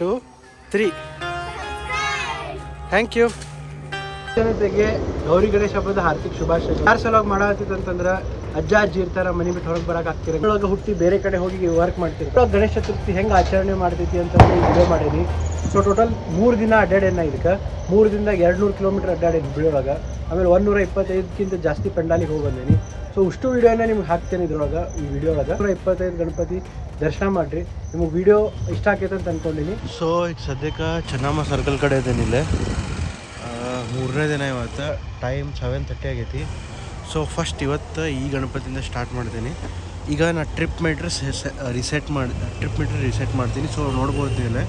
2 3 thank you. ಜನತೆಗೆ ಗೌರಿ ಗಣೇಶ ಹಬ್ಬದ ಹಾರ್ದಿಕ ಶುಭಾಶಯಗಳು. ಯಾರು ಸಲುವಾಗಿ ಮಾಡತ್ತಿತ್ತಂತಂದ್ರೆ ಅಜ್ಜ ಅಜ್ಜಿ ಇರ್ತಾರ, ಮನೆ ಬಿಟ್ಟು ಹೊರಗೆ ಬರಕ್ಕೆ ಆಗ್ತಿರ, ಒಳಗೆ ಹುಟ್ಟಿ ಬೇರೆ ಕಡೆ ಹೋಗಿ ವರ್ಕ್ ಮಾಡ್ತೀರಿ. ಗಣೇಶ ಚತುರ್ಥಿ ಹೆಂಗೆ ಆಚರಣೆ ಮಾಡ್ತೈತಿ ಅಂತಂದ್ರೆ ವಿಡಿಯೋ ಮಾಡೀನಿ. ಸೊ ಟೋಟಲ್ 3 ದಿನ ಅಡ್ಡಾಡೇನ ಇದಕ್ಕೆ. 3 ದಿನದಾಗ 200 ಕಿಲೋಮೀಟರ್ ಅಡ್ಡಾಡೇನಿ ಬಿಡೋಳಗೆ. ಆಮೇಲೆ 125ಕ್ಕಿಂತ ಜಾಸ್ತಿ ಪೆಂಡಾಲಿಗೆ ಹೋಗಿ ಬಂದೀನಿ. ಸೊ ಇಷ್ಟು ವಿಡಿಯೋನ ನಿಮ್ಗೆ ಹಾಕ್ತೇನೆ ಇದ್ರೊಳಗೆ. ಈ ವಿಡಿಯೋ ಒಳಗೆ 125 ಗಣಪತಿ ದರ್ಶನ ಮಾಡಿರಿ. ನಿಮಗೆ ವಿಡಿಯೋ ಇಷ್ಟ ಆಕೈತೆ ಅಂತ ಅಂದ್ಕೊಂಡಿನಿ. ಸೊ ಈಗ ಸದ್ಯಕ್ಕೆ ಚೆನ್ನಮ್ಮ ಸರ್ಕಲ್ ಕಡೆ ಇದ್ದೇನಿಲ್ಲೇ. 3ನೇ ದಿನ ಇವತ್ತು. ಟೈಮ್ 7:30 ಆಗೈತಿ. ಸೊ ಫಸ್ಟ್ ಇವತ್ತು ಈ ಗಣಪತಿಯಿಂದ ಸ್ಟಾರ್ಟ್ ಮಾಡ್ತೀನಿ. ಈಗ ನಾನು ಟ್ರಿಪ್ ಮೀಟ್ರ್ ರಿಸೆಟ್ ಮಾಡ್ತೀನಿ. ಸೊ ನೋಡ್ಬೋದು ಇಲ್ಲೇ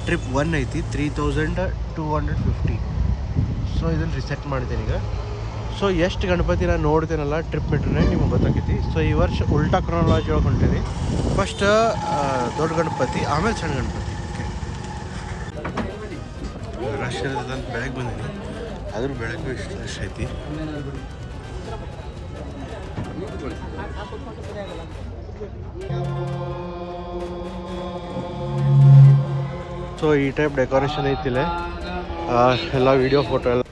ಟ್ರಿಪ್ 1 ಐತಿ 3250. ಸೊ ಇದನ್ನು ರಿಸೆಟ್ ಮಾಡ್ತೀನಿ ಈಗ. ಸೊ ಎಷ್ಟು ಗಣಪತಿ ನಾನು ನೋಡ್ತೀನಲ್ಲ ಟ್ರಿಪ್ ಮೀಟ್ರನ್ನೇ ನಿಮ್ಗೆ ಗೊತ್ತಾಗೈತಿ. ಸೊ ಈ ವರ್ಷ ಉಲ್ಟಾ ಕ್ರೊನಾಲಜಿ ಒಳಗೆ ಹೊಂಟೀನಿ. ಫಸ್ಟ್ ದೊಡ್ಡ ಗಣಪತಿ, ಆಮೇಲೆ ಸಣ್ಣ ಗಣಪತಿ. ರಶ್ ಇರ್ತದೆ ಅಂತ ಬೆಳಗ್ಗೆ ಬಂದೀನಿ, ಆದರೂ ಬೆಳಗ್ಗೆ ಇಷ್ಟು ರಶ್ ಐತಿ. ಸೊ ಈ ಟೈಪ್ ಡೆಕೋರೇಷನ್ ಐತಿಲ್ಲ, ಎಲ್ಲ ವಿಡಿಯೋ ಫೋಟೋ ಎಲ್ಲ.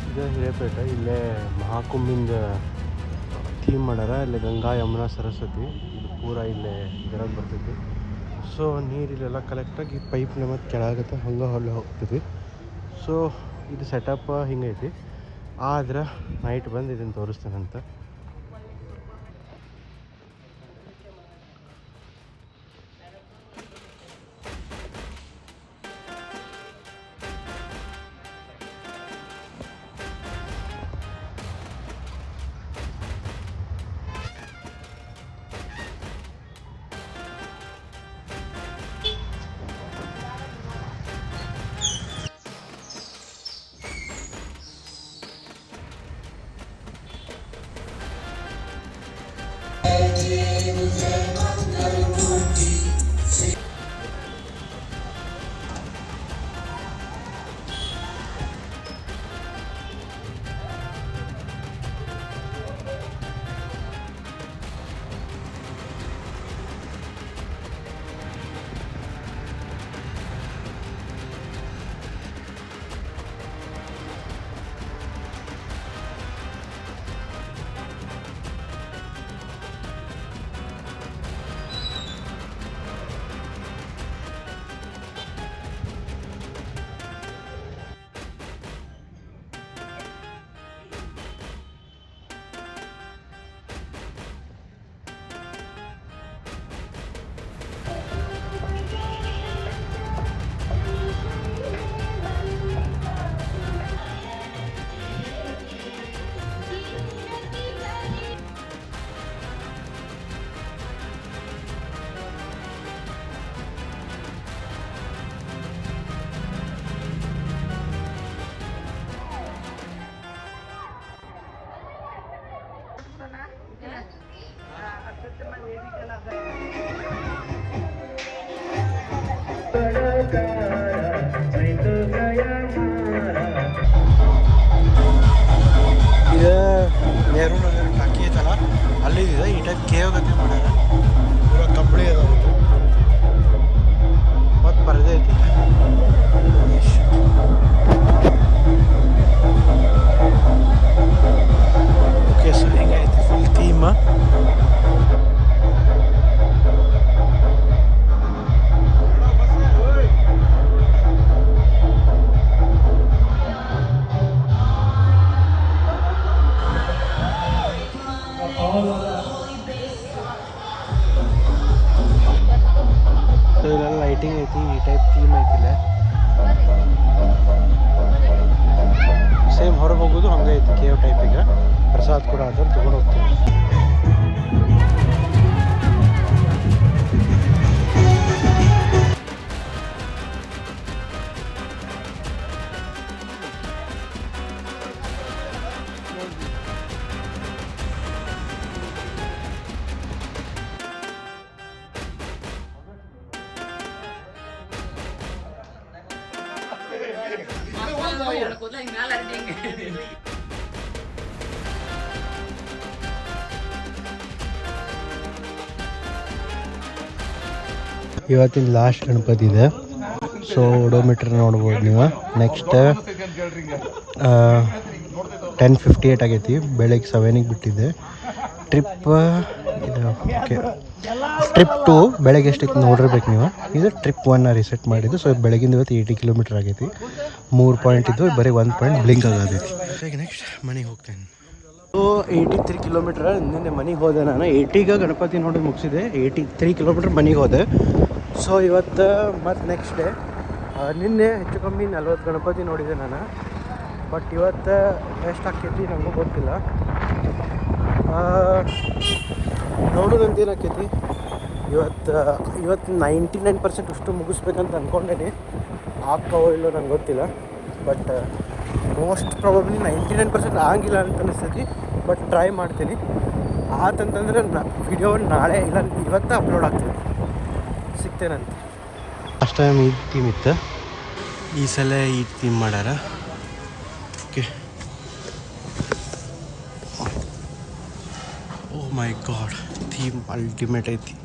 ಇದು ಹಿರೇಪೇಟೆ. ಇಲ್ಲೇ ಮಹಾಕುಂಭಿಂದ ಥೀಮ್ ಮಾಡ್ಯಾರ. ಇಲ್ಲೇ ಗಂಗಾ ಯಮುನಾ ಸರಸ್ವತಿ ಇದು ಪೂರ ಇಲ್ಲೇ ಇದರಾಗ ಬರ್ತೈತಿ. ಸೊ ನೀರು ಇಲ್ಲೆಲ್ಲ ಕಲೆಕ್ಟಾಗಿ ಪೈಪ್ನ ಮತ್ತು ಕೆಳಗತ್ತೆ ಹಂಗೆ ಹೊಳ್ಳೆ ಹೋಗ್ತೈತಿ. ಸೊ ಇದು ಸೆಟಪ್ ಹಿಂಗೈತಿ. ಆದ್ರೆ ನೈಟ್ ಬಂದು ಇದನ್ನು ತೋರಿಸ್ತೇನಂತ. ಇದು ನೆಹರು ನಗರ ಟಾಕಿ ಐತಲ್ಲ, ಅಲ್ಲಿದೆ ಈ ಟೈಪ್ ಕೇವ್ ಗತಿ ಮಾಡ್ಯಾರ. ಪೂರ ಕಂಬಳಿ ಅದಾವ ಮತ್ತು ಪರದೆ ಐತಿ. ಓಕೆ ಸರ್, ಹಿಂಗೈತಿ ಫುಲ್ ಥೀಮ್. ಸೊ ಇಲ್ಲೆಲ್ಲ ಲೈಟಿಂಗ್ ಐತಿ, ಈ ಟೈಪ್ ಥೀಮ್ ಐತಿಲ್ಲ. ಸೇಮ್ ಹೊರಗೆ ಹೋಗೋದು ಹಂಗೆ ಐತಿ ಕೇವ್ ಟೈಪಿಗೆ. ಪ್ರಸಾದ್ ಕೂಡ ಆದ್ರೆ ತೊಗೊಂಡು ಹೋಗ್ತೀವಿ. ಇವತ್ತಿನ ಲಾಸ್ಟ್ ಗಣಪತಿ ಇದೆ. ಸೊ ಓಡೋಮೀಟರ್ ನೋಡ್ಬೋದು ನೀವು. ನೆಕ್ಸ್ಟ್ 10:58 ಆಗೈತಿ. ಬೆಳಗ್ಗೆ 7ಗೆ ಬಿಟ್ಟಿದ್ದೆ. ಟ್ರಿಪ್ ಇದು ಓಕೆ. ಟ್ರಿಪ್ 2 ಬೆಳಗ್ಗೆ ಎಷ್ಟಕ್ಕೆ ನೋಡಿರ್ಬೇಕು ನೀವು. ಇದು ಟ್ರಿಪ್ 1 ರಿಸೆಟ್ ಮಾಡಿದ್ದು. ಸೊ ಬೆಳಗಿಂದ ಇವತ್ತು 80 ಕಿಲೋಮೀಟರ್ ಆಗೈತಿ. 3 ಪಾಯಿಂಟ್ ಇದ್ದು ಬರೀ 1 ಪಾಯಿಂಟ್ ಬ್ಲಿಂಕ್ ಆಗತೈತಿ. ನೆಕ್ಸ್ಟ್ ಮನೆಗೆ ಹೋಗ್ತೇನೆ. ಸೊ 83 ಕಿಲೋಮೀಟ್ರ್ ನಿನ್ನೆ ಮನೆಗೆ ಹೋದೆ. ನಾನು 80ಗೆ ಗಣಪತಿ ನೋಡಿ ಮುಗಿಸಿದೆ. 83 ಕಿಲೋಮೀಟ್ರ್ ಮನೆಗೆ ಹೋದೆ. ಸೊ ಇವತ್ತು ಮತ್ತು ನೆಕ್ಸ್ಟ್ ಡೇ. ನಿನ್ನೆ ಹೆಚ್ಚು ಕಮ್ಮಿ 40 ಗಣಪತಿ ನೋಡಿದೆ ನಾನು. ಬಟ್ ಇವತ್ತು ಎಷ್ಟು ಆಕೈತಿ ನನಗೂ ಗೊತ್ತಿಲ್ಲ. ನೋಡೋದಂತ ಏನಾಕೈತಿ ಇವತ್ತು 99% ಅಷ್ಟು ಮುಗಿಸ್ಬೇಕಂತ ಅಂದ್ಕೊಂಡೇನಿ. ಆಗ್ತಾವೋ ಇಲ್ಲೋ ನಂಗೆ ಗೊತ್ತಿಲ್ಲ. ಬಟ್ ಮೋಸ್ಟ್ ಪ್ರಾಬಬ್ಲಿ 99% ಆಗಿಲ್ಲ ಅಂತ ಅನಿಸ್ತೈತಿ. ಬಟ್ ಟ್ರೈ ಮಾಡ್ತೀನಿ. ಆತಂತಂದ್ರೆ ವಿಡಿಯೋ ನಾಳೆ ಇಲ್ಲ ಇವತ್ತು ಅಪ್ಲೋಡ್ ಆಗ್ತದೆ. ಸಿಗ್ತೇನಂತ. ಲಾಸ್ಟ್ ಟೈಮ್ ಈ ಥೀಮ್ ಇತ್ತು, ಈ ಸಲ ಈ ಥೀಮ್ ಮಾಡ್ಯಾರ. Okay. Oh my god, theme ultimate ಐತಿ.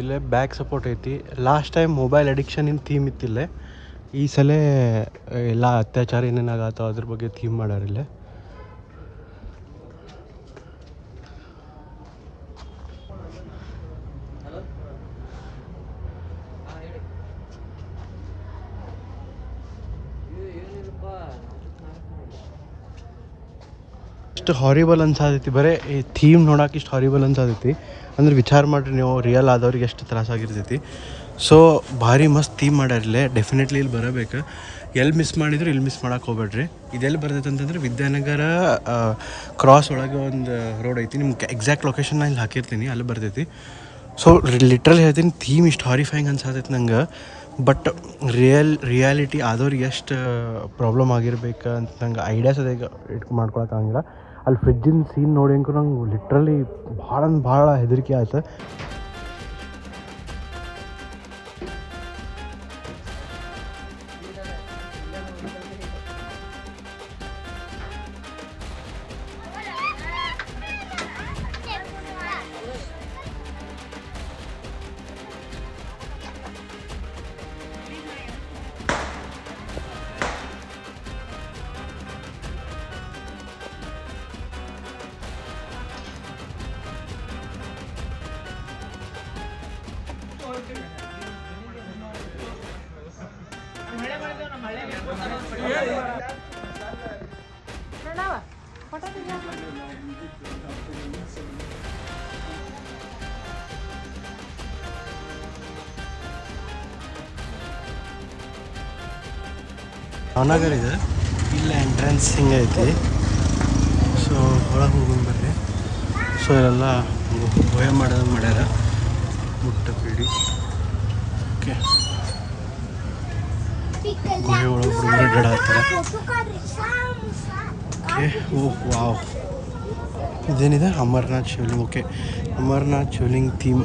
ಇಲ್ಲೇ ಬ್ಯಾಕ್ ಸಪೋರ್ಟ್ ಐತಿ. ಲಾಸ್ಟ್ ಟೈಮ್ ಮೊಬೈಲ್ ಅಡಿಕ್ಷನಿನ ಥೀಮ್ ಇತ್ತಿಲ್ಲೇ. ಈ ಸಲ ಎಲ್ಲ ಅತ್ಯಾಚಾರ ಏನೇನಾಗತ್ತೋ ಅದ್ರ ಬಗ್ಗೆ ಥೀಮ್ ಮಾಡ್ಯಾರಿಲ್ಲೇ. ಇಷ್ಟು ಹಾರಿಬಲ್ ಅನ್ಸಾದೈತಿ. ಬರೀ ಈ ಥೀಮ್ ನೋಡೋಕೆ ಇಷ್ಟು ಹಾರಿಬಲ್ ಅನ್ಸಾದೈತಿ. ಅಂದ್ರೆ ವಿಚಾರ ಮಾಡಿರಿ ನೀವು, ರಿಯಲ್ ಆದವ್ರಿಗೆ ಎಷ್ಟು ತ್ರಾಸಾಗಿರ್ತೈತಿ. ಸೊ ಭಾರಿ ಮಸ್ತ್ ಥೀಮ್ ಮಾಡ್ಯಾರಿಲ್ಲೇ. ಡೆಫಿನೆಟ್ಲಿ ಇಲ್ಲಿ ಬರಬೇಕು. ಎಲ್ಲಿ ಮಿಸ್ ಮಾಡಿದ್ರು ಇಲ್ಲಿ ಮಿಸ್ ಮಾಡೋಕೆ ಹೋಗ್ಬೇಡ್ರಿ. ಇದೆಲ್ಲಿ ಬರ್ತೈತೆ ಅಂತಂದ್ರೆ ವಿದ್ಯಾನಗರ ಕ್ರಾಸ್ ಒಳಗೆ ಒಂದು ರೋಡ್ ಐತಿ. ನಿಮ್ಗೆ ಎಕ್ಸಾಕ್ಟ್ ಲೊಕೇಶನ್ ನಾನು ಇಲ್ಲಿ ಹಾಕಿರ್ತೀನಿ, ಅಲ್ಲಿ ಬರ್ತೈತಿ. ಸೊ ಲಿಟ್ರಲಿ ಹೇಳ್ತೀನಿ, ಥೀಮ್ ಇಷ್ಟು ಹಾರಿಫೈಂಗ್ ಅನ್ಸಾತೈತಿ ನಂಗೆ. ಬಟ್ ರಿಯಾಲಿಟಿ ಆದವ್ರಿಗೆ ಎಷ್ಟು ಪ್ರಾಬ್ಲಮ್ ಆಗಿರ್ಬೇಕು ಅಂತ ನಂಗೆ ಐಡಿಯಾಸ್ ಅದೇ ಮಾಡ್ಕೊಳಕ್ಕಾಗಿಲ್ಲ. ಅಲ್ಲಿ ಫ್ರಿಜ್ಜಿನ ಸೀನ್ ನೋಡಿ ಅಂಕೂ ನಂಗೆ ಲಿಟ್ರಲಿ ಭಾಳ ಹೆದರಿಕೆ ಆಯ್ತು. ನವನಗರ ಇದೆ. ಇಲ್ಲ ಎಂಟ್ರೆನ್ಸ್ ಹಿಂಗೆ ಐತಿ. ಸೊ ಒಳಗೆ ಹೋಗೋಣ ಬರ್ರಿ. ಸೊ ಇಲ್ಲೆಲ್ಲ ಭಯ ಮಾಡೋದು ಮಾಡ್ಯಾರ. ಮುಟ್ಟ ಪೀಡಿ. ಓಕೆ, ಗುಹೆ ಒಳಗೆ ಹುಡುಗರು ಅಡ್ಡಾಡ್ತಾರೆ. ಓಕೆ. ಓಹ್ ವಾವ್, ಇದೇನಿದೆ Amarnath Shivling. Okay, Amarnath Shivling theme.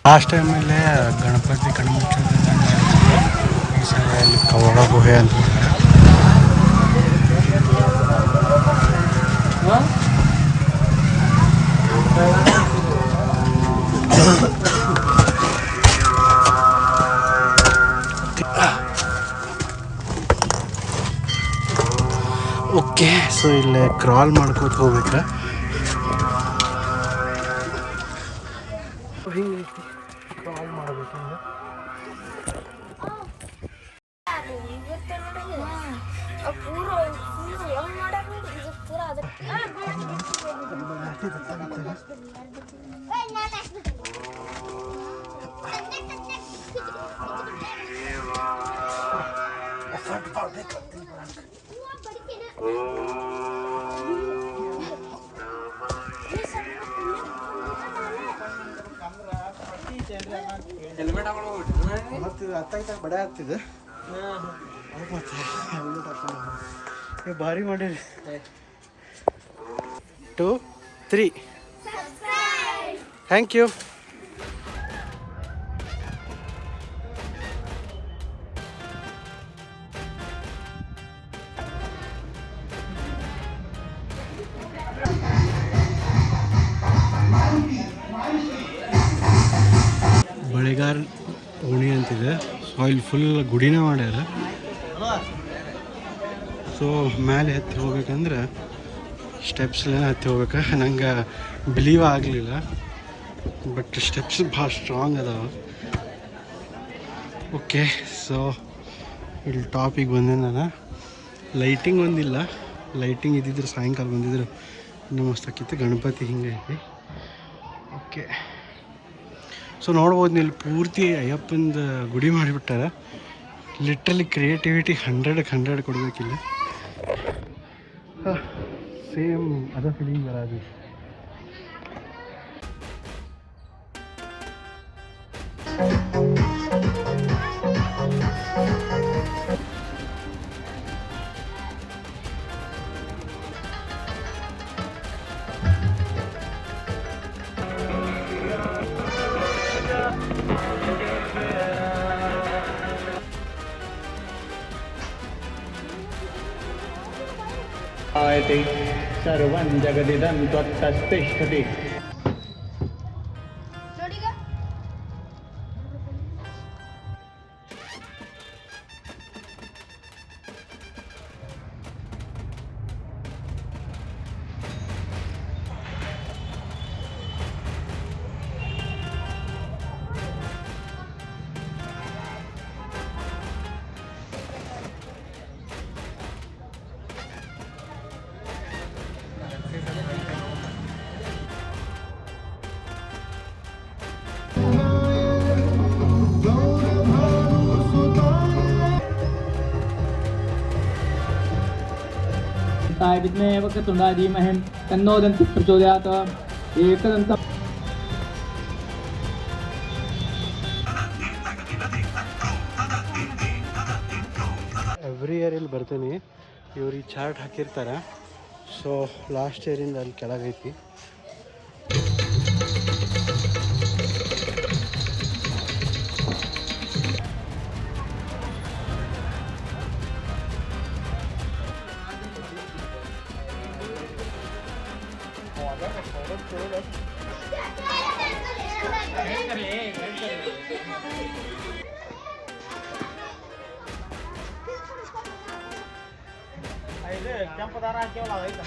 Last ಟೈಮಲ್ಲೇ ಗಣಪತಿ ಕಣ್ಮುಚ್ಚ ಈ ಸಲ ಅಲ್ಲಿ ಕವಳ ಗುಹೆ ಅಂತ ಓಕೆ, ಸೊ ಇಲ್ಲೇ ಕ್ರಾಲ್ ಮಾಡ್ಕೋತ ಹೋಗ್ಬೇಕಾ. ಹಿಂಗೈತಿ ಕ್ರಾಲ್ ಮಾಡ್ಬೇಕಂದ್ರೆ. ಮತ್ತೆ ಅತ್ತಾಗ ಬಡ ಆಗ್ತಿದೆ ಭಾರಿ ಮಾಡಿರಿ. 2, 3 ಥ್ಯಾಂಕ್ ಯು. ಬಳೆಗಾರ ಓಣಿ ಅಂತಿದೆ. ಸೊ ಇಲ್ಲಿ ಫುಲ್ ಗುಡಿನ ಮಾಡ್ಯಾರ. ಸೊ ಮೇಲೆ ಹತ್ತಿ ಹೋಗ್ಬೇಕಂದ್ರೆ ಸ್ಟೆಪ್ಸ್ಲೆಲ್ಲ ಹತ್ತಿ ಹೋಗ್ಬೇಕು. ನಂಗೆ ಬಿಲೀವ್ ಆಗಲಿಲ್ಲ, ಬಟ್ ಸ್ಟೆಪ್ಸ್ ಭಾಳ ಸ್ಟ್ರಾಂಗ್ ಅದಾವ. ಓಕೆ, ಸೊ ಇಲ್ಲಿ ಟಾಪಿಗೆ ಬಂದೆ ನಾನು. ಲೈಟಿಂಗ್ ಒಂದಿಲ್ಲ, ಲೈಟಿಂಗ್ ಇದ್ದಿದ್ರೆ ಸಾಯಂಕಾಲ ಬಂದಿದ್ರು ಇನ್ನೂ ಮಸ್ತಾಕಿತ್ತು. ಗಣಪತಿ ಹಿಂಗೈತಿ. ಓಕೆ, ಸೊ ನೋಡ್ಬೋದು ಇಲ್ಲಿ ಪೂರ್ತಿ ಅಯ್ಯಪ್ಪಂದು ಗುಡಿ ಮಾಡಿಬಿಟ್ಟಾರ. ಲಿಟ್ರಲಿ ಕ್ರಿಯೇಟಿವಿಟಿ 100ಕ್ಕೆ 100 ಕೊಡಬೇಕಿಲ್ಲ. ಸೇಮ್ ಅದ ಫೀಲಿಂಗ್ ಬರೋದು. सर्वं जगदिदं त्वत्तस्तिष्ठति. विद्महे वक्रतुण्डाय धीमहि तन्नो दन्तिः प्रचोदयात्. एकदन्तं ಎವ್ರಿ ಇಯರ್ ಇಲ್ಲಿ ಬರ್ತೀನಿ. ಇವ್ರು ಈ ಚಾರ್ಟ್ ಹಾಕಿರ್ತಾರೆ. ಸೊ ಲಾಸ್ಟ್ ಇಯರಿಂದ ಅಲ್ಲಿ ಕೆಳಗೈತಿ. ಕೆಂಪು ದಾರ ಹಾಕ್ಯವಲ್ಲ ಅದೈತೆ.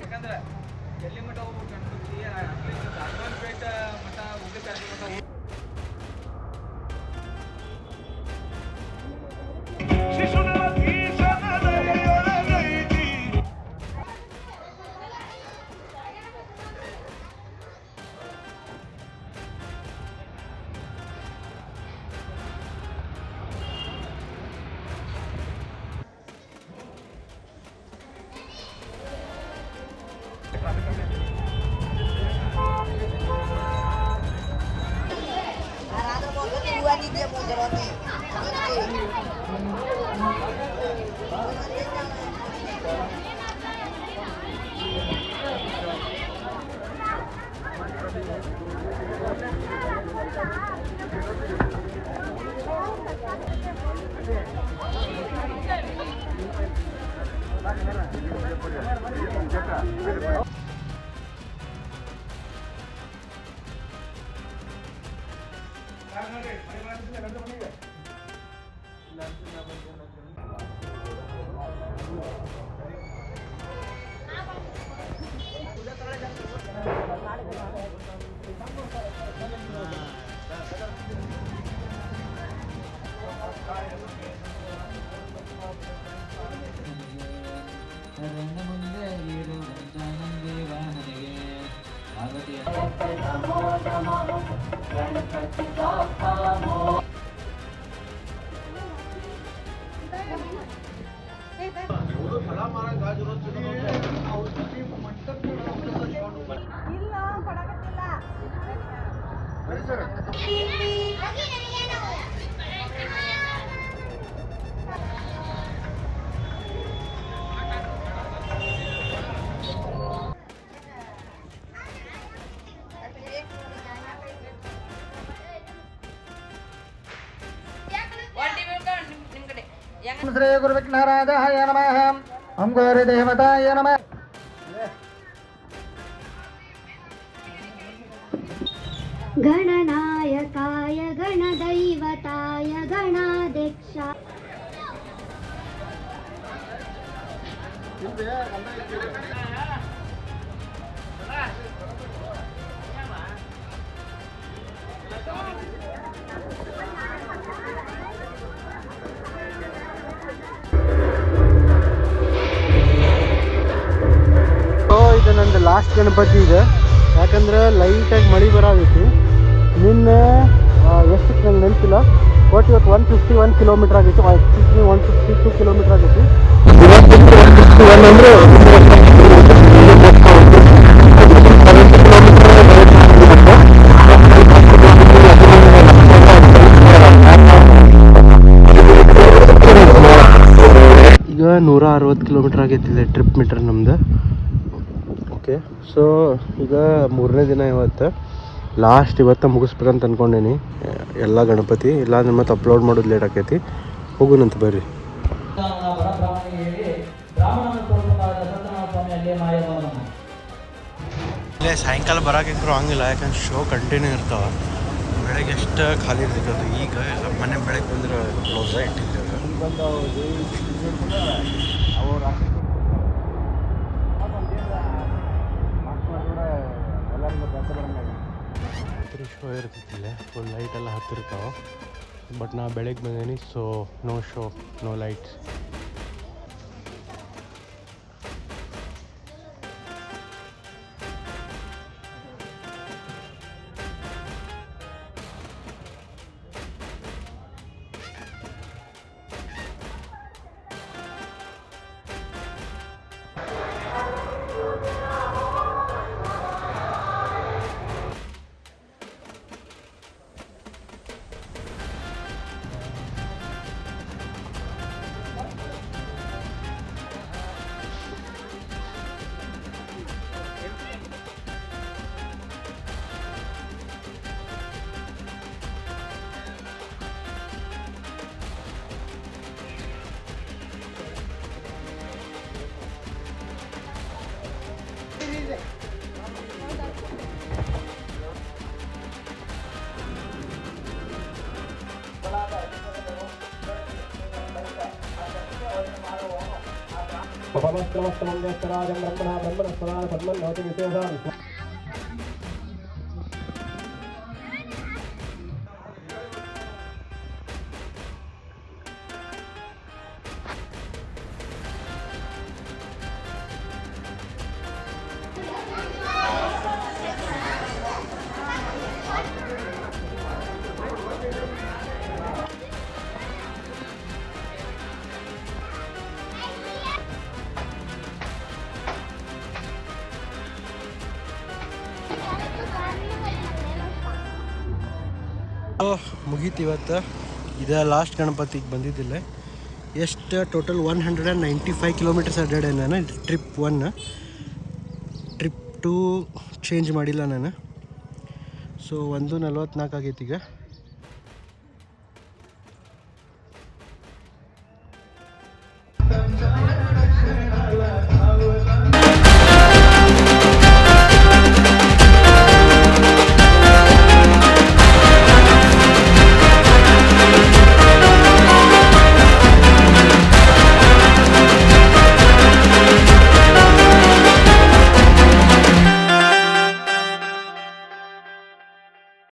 ಯಾಕಂದ್ರೆ ಎಲ್ಲಿ ಮಠ ಗಣಪತಿ ಅಡ್ವಾನ್ಪೇಟ ಮಠ ಹೋಗ್ಲಿಕ್ಕೆ ಶ್ರೀ ಗುರುವಿಘ್ನರಾಜಾಯ ನಮಃ. ಓಂ ಗೌರಿ ದೇವತಾಯ ನಮಃ. ಗಣನಾಯಕಾಯ ಗಣದೈವತಾಯ ಗಣಾಧ್ಯಕ್ಷ ಇದು ನಂದು ಲಾಸ್ಟ್ ಗಣಪತಿ ಇದೆ. ಯಾಕಂದ್ರೆ ಲೈಟಾಗಿ ಮಳೆ ಬರಾಗಿತ್ತು ನಿನ್ನೆ. ಎಷ್ಟಕ್ಕೆ ನಂಗೆ ನೆನಪಿಲ್ಲ, ಬಟ್ ಇವತ್ತು 151 ಕಿಲೋಮೀಟ್ರ್ ಆಗಿತ್ತು. 152 ಕಿಲೋಮೀಟ್ರ್ ಆಗಿತ್ತು. ಅಂದರೆ ಈಗ 160 ಕಿಲೋಮೀಟ್ರ್ ಆಗೈತಿದೆ ಟ್ರಿಪ್ ಮೀಟ್ರ್ ನಮ್ದು. ಓಕೆ, ಸೊ ಈಗ 3ನೇ ದಿನ ಇವತ್ತು. ಲಾಸ್ಟ್ ಇವತ್ತು ಮುಗಿಸ್ಬೇಕಂತ ಅಂದ್ಕೊಂಡೇನಿ ಎಲ್ಲ ಗಣಪತಿ. ಇಲ್ಲ ಅಂದ್ರೆ ಮತ್ತೆ ಅಪ್ಲೋಡ್ ಮಾಡೋದು ಲೇಟ್ ಆಕೈತಿ. ಹೋಗುನಂತ ಬರ್ರಿ. ಇಲ್ಲೇ ಸಾಯಂಕಾಲ ಬರೋಕ್ಕಂತೂ ಹಂಗಿಲ್ಲ, ಯಾಕಂದ್ರೆ ಶೋ ಕಂಟಿನ್ಯೂ ಇರ್ತಾವೆ. ಬೆಳಗ್ಗೆ ಎಷ್ಟು ಖಾಲಿ ಇರ್ತೈತೆ. ಈಗ ಮನೆ ಬೆಳಗ್ಗೆ ಬಂದ್ರೆ ಕ್ಲೋಸ್ ಇಟ್ಟಿದ್ದೇವೆ. ಶೋ ಇರ್ತೈತಿಲ್ಲ, ಫುಲ್ ಲೈಟ್ ಎಲ್ಲ ಹತ್ತಿರ್ತಾವೆ. ಬಟ್ ನಾ ಬೆಳಗ್ಗೆ ಬಂದೇನಿ, so no show, no lights. ಮುಗೀತು ಇವತ್ತು. ಇದು ಲಾಸ್ಟ್ ಗಣಪತಿಗೆ ಬಂದಿದ್ದಿಲ್ಲ. ಎಷ್ಟು ಟೋಟಲ್ 195 ಕಿಲೋಮೀಟರ್ಸ್ ಅಡ್ಡಾಡೆ ನಾನು. ಟ್ರಿಪ್ 1, ಟ್ರಿಪ್ 2 ಚೇಂಜ್ ಮಾಡಿಲ್ಲ ನಾನು. ಸೊ 1:44 ಆಗೈತಿ ಈಗ.